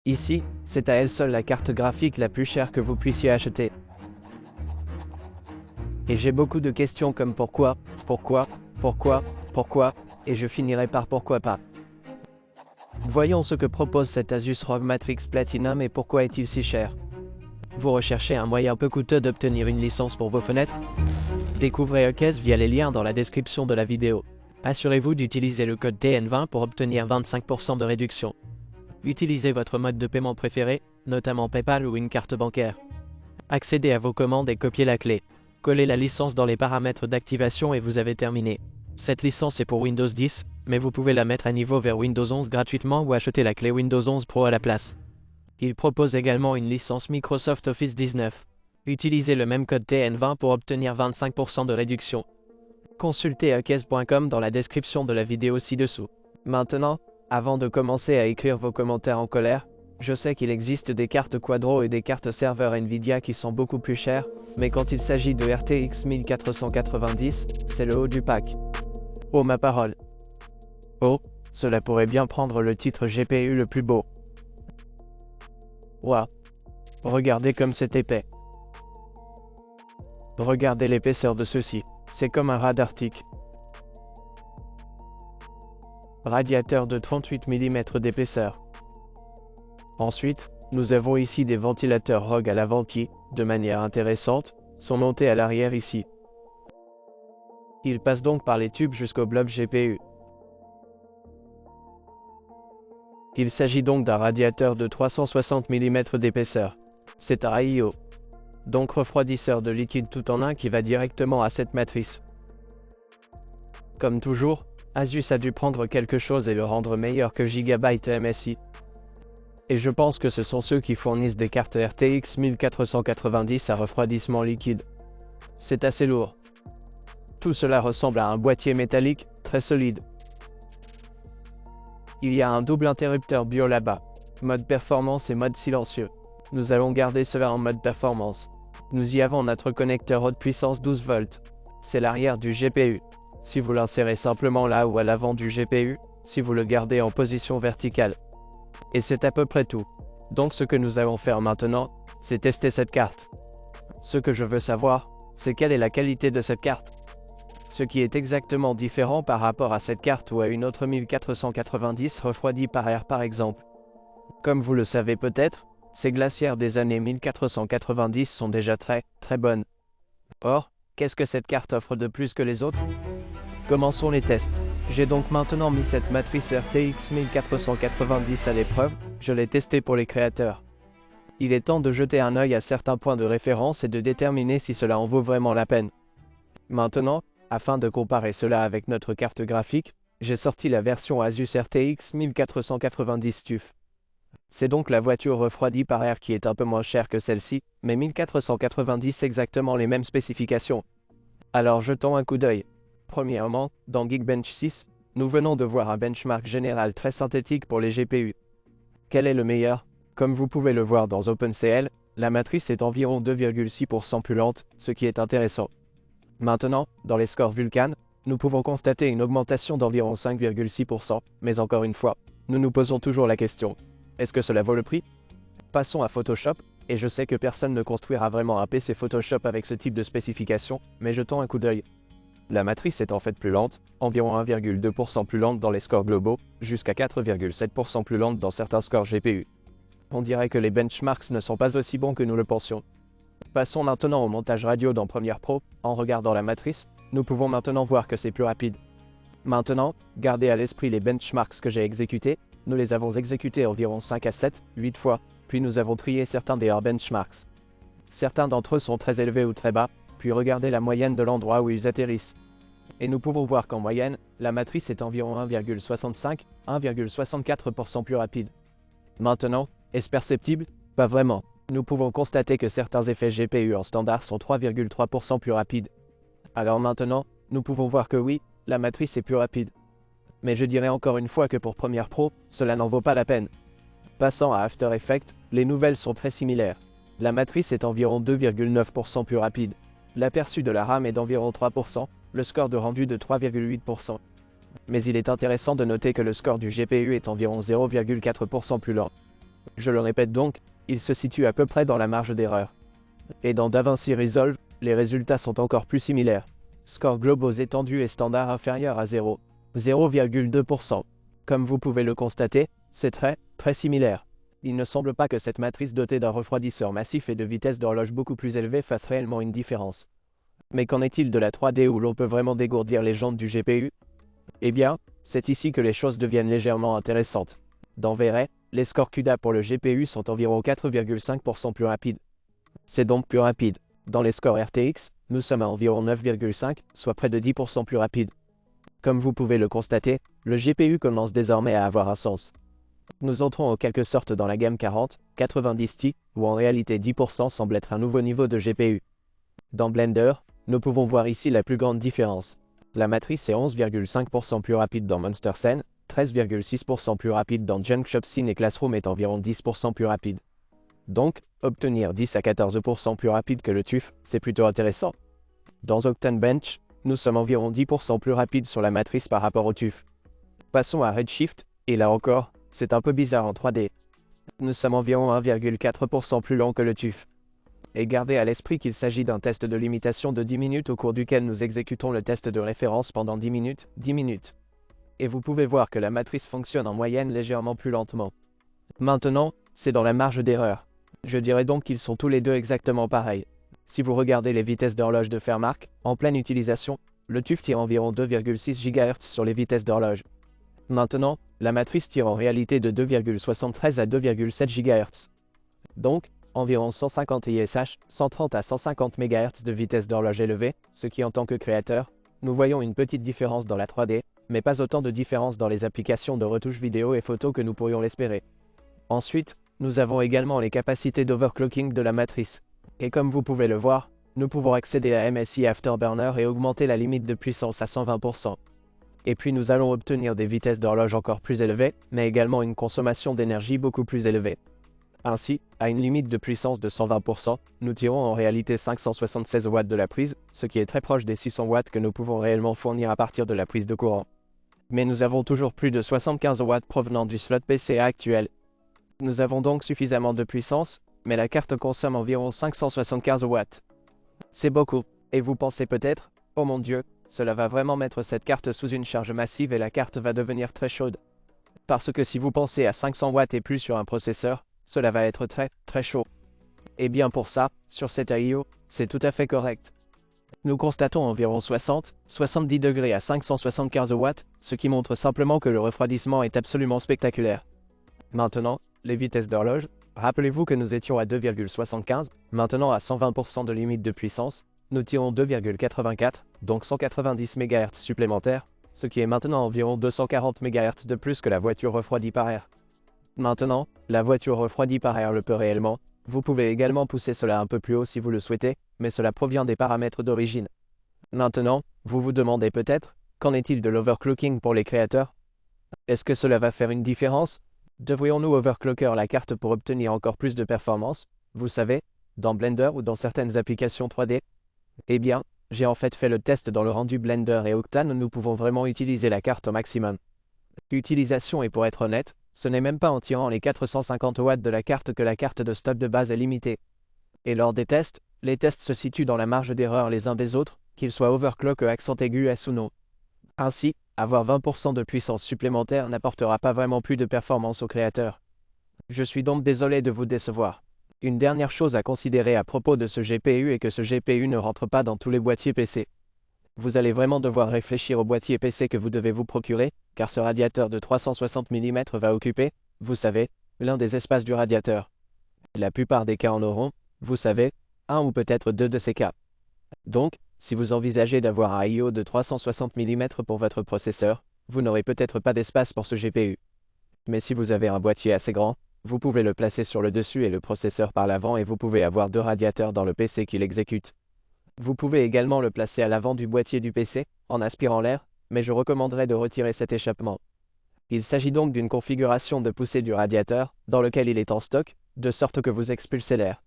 Ici, c'est à elle seule la carte graphique la plus chère que vous puissiez acheter. Et j'ai beaucoup de questions comme pourquoi, et je finirai par pourquoi pas. Voyons ce que propose cet Asus ROG Matrix Platinum et pourquoi est-il si cher. Vous recherchez un moyen peu coûteux d'obtenir une licence pour vos fenêtres? Découvrez AKES via les liens dans la description de la vidéo. Assurez-vous d'utiliser le code TN20 pour obtenir 25% de réduction. Utilisez votre mode de paiement préféré, notamment PayPal ou une carte bancaire. Accédez à vos commandes et copiez la clé. Collez la licence dans les paramètres d'activation et vous avez terminé. Cette licence est pour Windows 10, mais vous pouvez la mettre à niveau vers Windows 11 gratuitement ou acheter la clé Windows 11 Pro à la place. Il propose également une licence Microsoft Office 19. Utilisez le même code TN20 pour obtenir 25% de réduction. Consultez akes.com dans la description de la vidéo ci-dessous. Maintenant, avant de commencer à écrire vos commentaires en colère, je sais qu'il existe des cartes Quadro et des cartes serveurs Nvidia qui sont beaucoup plus chères, mais quand il s'agit de RTX 1490, c'est le haut du pack. Oh ma parole. Oh, cela pourrait bien prendre le titre GPU le plus beau. Ouah. Regardez comme c'est épais. Regardez l'épaisseur de ceci, c'est comme un rat d'Arctique. Radiateur de 38 mm d'épaisseur. Ensuite, nous avons ici des ventilateurs ROG à l'avant qui, de manière intéressante, sont montés à l'arrière ici. Ils passent donc par les tubes jusqu'au bloc GPU. Il s'agit donc d'un radiateur de 360 mm d'épaisseur. C'est un AIO. Donc refroidisseur de liquide tout en un qui va directement à cette matrice. Comme toujours, Asus a dû prendre quelque chose et le rendre meilleur que Gigabyte MSI. Et je pense que ce sont ceux qui fournissent des cartes RTX 1490 à refroidissement liquide. C'est assez lourd. Tout cela ressemble à un boîtier métallique, très solide. Il y a un double interrupteur bio là-bas, mode performance et mode silencieux. Nous allons garder cela en mode performance. Nous y avons notre connecteur haute puissance 12 volts. C'est l'arrière du GPU. Si vous l'insérez simplement là ou à l'avant du GPU, si vous le gardez en position verticale. Et c'est à peu près tout. Donc ce que nous allons faire maintenant, c'est tester cette carte. Ce que je veux savoir, c'est quelle est la qualité de cette carte. Ce qui est exactement différent par rapport à cette carte ou à une autre 1490 refroidie par air par exemple. Comme vous le savez peut-être, ces glacières des années 1490 sont déjà très bonnes. Or, qu'est-ce que cette carte offre de plus que les autres? Commençons les tests. J'ai donc maintenant mis cette matrice RTX 1490 à l'épreuve, je l'ai testée pour les créateurs. Il est temps de jeter un œil à certains points de référence et de déterminer si cela en vaut vraiment la peine. Maintenant, afin de comparer cela avec notre carte graphique, j'ai sorti la version Asus RTX 1490 TUF. C'est donc la voiture refroidie par air qui est un peu moins chère que celle-ci, mais 1490 exactement les mêmes spécifications. Alors jetons un coup d'œil. Premièrement, dans Geekbench 6, nous venons de voir un benchmark général très synthétique pour les GPU. Quel est le meilleur? Comme vous pouvez le voir dans OpenCL, la matrice est environ 2,6% plus lente, ce qui est intéressant. Maintenant, dans les scores Vulkan, nous pouvons constater une augmentation d'environ 5,6%, mais encore une fois, nous nous posons toujours la question. Est-ce que cela vaut le prix? Passons à Photoshop, et je sais que personne ne construira vraiment un PC Photoshop avec ce type de spécification, mais jetons un coup d'œil. La matrice est en fait plus lente, environ 1,2% plus lente dans les scores globaux, jusqu'à 4,7% plus lente dans certains scores GPU. On dirait que les benchmarks ne sont pas aussi bons que nous le pensions. Passons maintenant au montage radio dans Premiere Pro. En regardant la matrice, nous pouvons maintenant voir que c'est plus rapide. Maintenant, gardez à l'esprit les benchmarks que j'ai exécutés. Nous les avons exécutés environ 5 à 7, 8 fois, puis nous avons trié certains des hors benchmarks. Certains d'entre eux sont très élevés ou très bas, puis regardez la moyenne de l'endroit où ils atterrissent. Et nous pouvons voir qu'en moyenne, la matrice est environ 1,65, 1,64% plus rapide. Maintenant, est-ce perceptible? Pas vraiment. Nous pouvons constater que certains effets GPU en standard sont 3,3% plus rapides. Alors maintenant, nous pouvons voir que oui, la matrice est plus rapide. Mais je dirais encore une fois que pour Premiere Pro, cela n'en vaut pas la peine. Passant à After Effects, les nouvelles sont très similaires. La matrice est environ 2,9% plus rapide. L'aperçu de la RAM est d'environ 3%, le score de rendu de 3,8%. Mais il est intéressant de noter que le score du GPU est environ 0,4% plus lent. Je le répète donc, il se situe à peu près dans la marge d'erreur. Et dans DaVinci Resolve, les résultats sont encore plus similaires. Score globaux étendus et standard inférieur à 0,2%. Comme vous pouvez le constater, c'est très similaire. Il ne semble pas que cette matrice dotée d'un refroidisseur massif et de vitesse d'horloge beaucoup plus élevée fasse réellement une différence. Mais qu'en est-il de la 3D où l'on peut vraiment dégourdir les jantes du GPU? Eh bien, c'est ici que les choses deviennent légèrement intéressantes. Dans vrai, les scores CUDA pour le GPU sont environ 4,5% plus rapides. C'est donc plus rapide. Dans les scores RTX, nous sommes à environ 9,5, soit près de 10% plus rapide. Comme vous pouvez le constater, le GPU commence désormais à avoir un sens. Nous entrons en quelque sorte dans la gamme 40-90 Ti, où en réalité 10% semble être un nouveau niveau de GPU. Dans Blender, nous pouvons voir ici la plus grande différence. La matrice est 11,5% plus rapide dans Monster Scene, 13,6% plus rapide dans Junkshop Scene et Classroom est environ 10% plus rapide. Donc, obtenir 10 à 14% plus rapide que le TUF, c'est plutôt intéressant. Dans Octane Bench, nous sommes environ 10% plus rapide sur la matrice par rapport au TUF. Passons à Redshift, et là encore, c'est un peu bizarre en 3D. Nous sommes environ 1,4% plus lents que le TUF. Et gardez à l'esprit qu'il s'agit d'un test de limitation de 10 minutes au cours duquel nous exécutons le test de référence pendant 10 minutes. Et vous pouvez voir que la matrice fonctionne en moyenne légèrement plus lentement. Maintenant, c'est dans la marge d'erreur. Je dirais donc qu'ils sont tous les deux exactement pareils. Si vous regardez les vitesses d'horloge de Fairmark, en pleine utilisation, le TUF tire environ 2,6 GHz sur les vitesses d'horloge. Maintenant, la matrice tire en réalité de 2,73 à 2,7 GHz. Donc, environ 150 ISH, 130 à 150 MHz de vitesse d'horloge élevée, ce qui en tant que créateur, nous voyons une petite différence dans la 3D, mais pas autant de différence dans les applications de retouche vidéo et photo que nous pourrions l'espérer. Ensuite, nous avons également les capacités d'overclocking de la matrice. Et comme vous pouvez le voir, nous pouvons accéder à MSI Afterburner et augmenter la limite de puissance à 120%. Et puis nous allons obtenir des vitesses d'horloge encore plus élevées, mais également une consommation d'énergie beaucoup plus élevée. Ainsi, à une limite de puissance de 120%, nous tirons en réalité 576 watts de la prise, ce qui est très proche des 600 watts que nous pouvons réellement fournir à partir de la prise de courant. Mais nous avons toujours plus de 75 watts provenant du slot PCA actuel. Nous avons donc suffisamment de puissance, mais la carte consomme environ 575 watts. C'est beaucoup, et vous pensez peut-être, oh mon Dieu, cela va vraiment mettre cette carte sous une charge massive et la carte va devenir très chaude. Parce que si vous pensez à 500 watts et plus sur un processeur, cela va être très chaud. Et bien pour ça, sur cette AIO, c'est tout à fait correct. Nous constatons environ 60-70 degrés à 575 watts, ce qui montre simplement que le refroidissement est absolument spectaculaire. Maintenant, les vitesses d'horloge, rappelez-vous que nous étions à 2,75, maintenant à 120% de limite de puissance, nous tirons 2,84, donc 190 MHz supplémentaires, ce qui est maintenant environ 240 MHz de plus que la voiture refroidie par air. Maintenant, la voiture refroidie par air le peut réellement, vous pouvez également pousser cela un peu plus haut si vous le souhaitez, mais cela provient des paramètres d'origine. Maintenant, vous vous demandez peut-être, qu'en est-il de l'overclocking pour les créateurs? Est-ce que cela va faire une différence? Devrions-nous overclocker la carte pour obtenir encore plus de performance, vous savez, dans Blender ou dans certaines applications 3D? Eh bien, j'ai en fait le test dans le rendu Blender et Octane où nous pouvons vraiment utiliser la carte au maximum. L'utilisation, et pour être honnête, ce n'est même pas en tirant les 450 watts de la carte que la carte de stock de base est limitée. Et lors des tests, les tests se situent dans la marge d'erreur les uns des autres, qu'ils soient overclock accent aigu S ou non. Ainsi, avoir 20% de puissance supplémentaire n'apportera pas vraiment plus de performance au créateur. Je suis donc désolé de vous décevoir. Une dernière chose à considérer à propos de ce GPU est que ce GPU ne rentre pas dans tous les boîtiers PC. Vous allez vraiment devoir réfléchir au boîtier PC que vous devez vous procurer, car ce radiateur de 360 mm va occuper, vous savez, l'un des espaces du radiateur. La plupart des cas en auront, vous savez, un ou peut-être deux de ces cas. Donc, si vous envisagez d'avoir un I/O de 360 mm pour votre processeur, vous n'aurez peut-être pas d'espace pour ce GPU. Mais si vous avez un boîtier assez grand, vous pouvez le placer sur le dessus et le processeur par l'avant et vous pouvez avoir deux radiateurs dans le PC qui l'exécutent. Vous pouvez également le placer à l'avant du boîtier du PC, en aspirant l'air, mais je recommanderais de retirer cet échappement. Il s'agit donc d'une configuration de poussée du radiateur, dans lequel il est en stock, de sorte que vous expulsez l'air.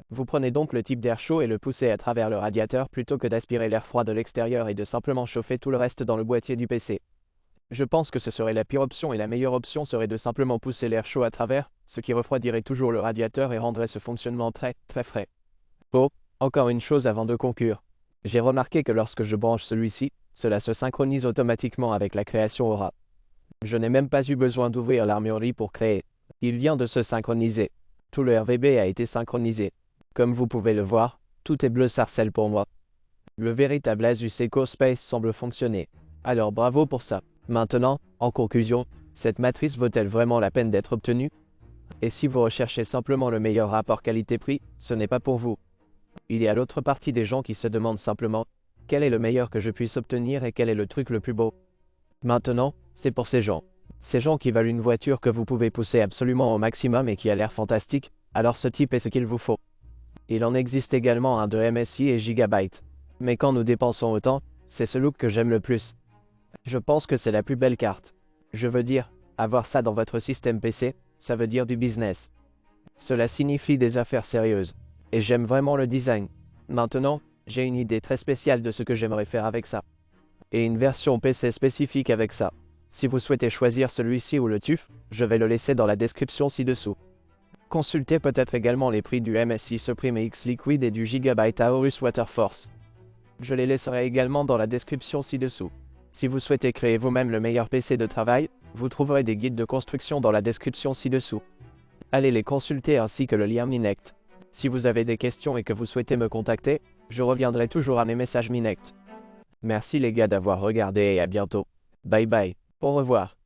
Vous prenez donc le type d'air chaud et le poussez à travers le radiateur plutôt que d'aspirer l'air froid de l'extérieur et de simplement chauffer tout le reste dans le boîtier du PC. Je pense que ce serait la pire option et la meilleure option serait de simplement pousser l'air chaud à travers, ce qui refroidirait toujours le radiateur et rendrait ce fonctionnement très, très frais. Oh, encore une chose avant de conclure. J'ai remarqué que lorsque je branche celui-ci, cela se synchronise automatiquement avec la création Aura. Je n'ai même pas eu besoin d'ouvrir l'armurerie pour créer. Il vient de se synchroniser. Tout le RVB a été synchronisé. Comme vous pouvez le voir, tout est bleu sarcelle pour moi. Le véritable Asus EcoSpace semble fonctionner. Alors bravo pour ça. Maintenant, en conclusion, cette matrice vaut-elle vraiment la peine d'être obtenue? Et si vous recherchez simplement le meilleur rapport qualité-prix, ce n'est pas pour vous. Il y a l'autre partie des gens qui se demandent simplement « Quel est le meilleur que je puisse obtenir et quel est le truc le plus beau ?» Maintenant, c'est pour ces gens. Ces gens qui veulent une voiture que vous pouvez pousser absolument au maximum et qui a l'air fantastique, alors ce type est ce qu'il vous faut. Il en existe également un de MSI et Gigabyte. Mais quand nous dépensons autant, c'est ce look que j'aime le plus. Je pense que c'est la plus belle carte. Je veux dire, avoir ça dans votre système PC, ça veut dire du business. Cela signifie des affaires sérieuses. Et j'aime vraiment le design. Maintenant, j'ai une idée très spéciale de ce que j'aimerais faire avec ça. Et une version PC spécifique avec ça. Si vous souhaitez choisir celui-ci ou le TUF, je vais le laisser dans la description ci-dessous. Consultez peut-être également les prix du MSI Supreme X Liquid et du Gigabyte Aorus Waterforce. Je les laisserai également dans la description ci-dessous. Si vous souhaitez créer vous-même le meilleur PC de travail, vous trouverez des guides de construction dans la description ci-dessous. Allez les consulter ainsi que le lien Minect. Si vous avez des questions et que vous souhaitez me contacter, je reviendrai toujours à mes messages Minect. Merci les gars d'avoir regardé et à bientôt. Bye bye. Au revoir.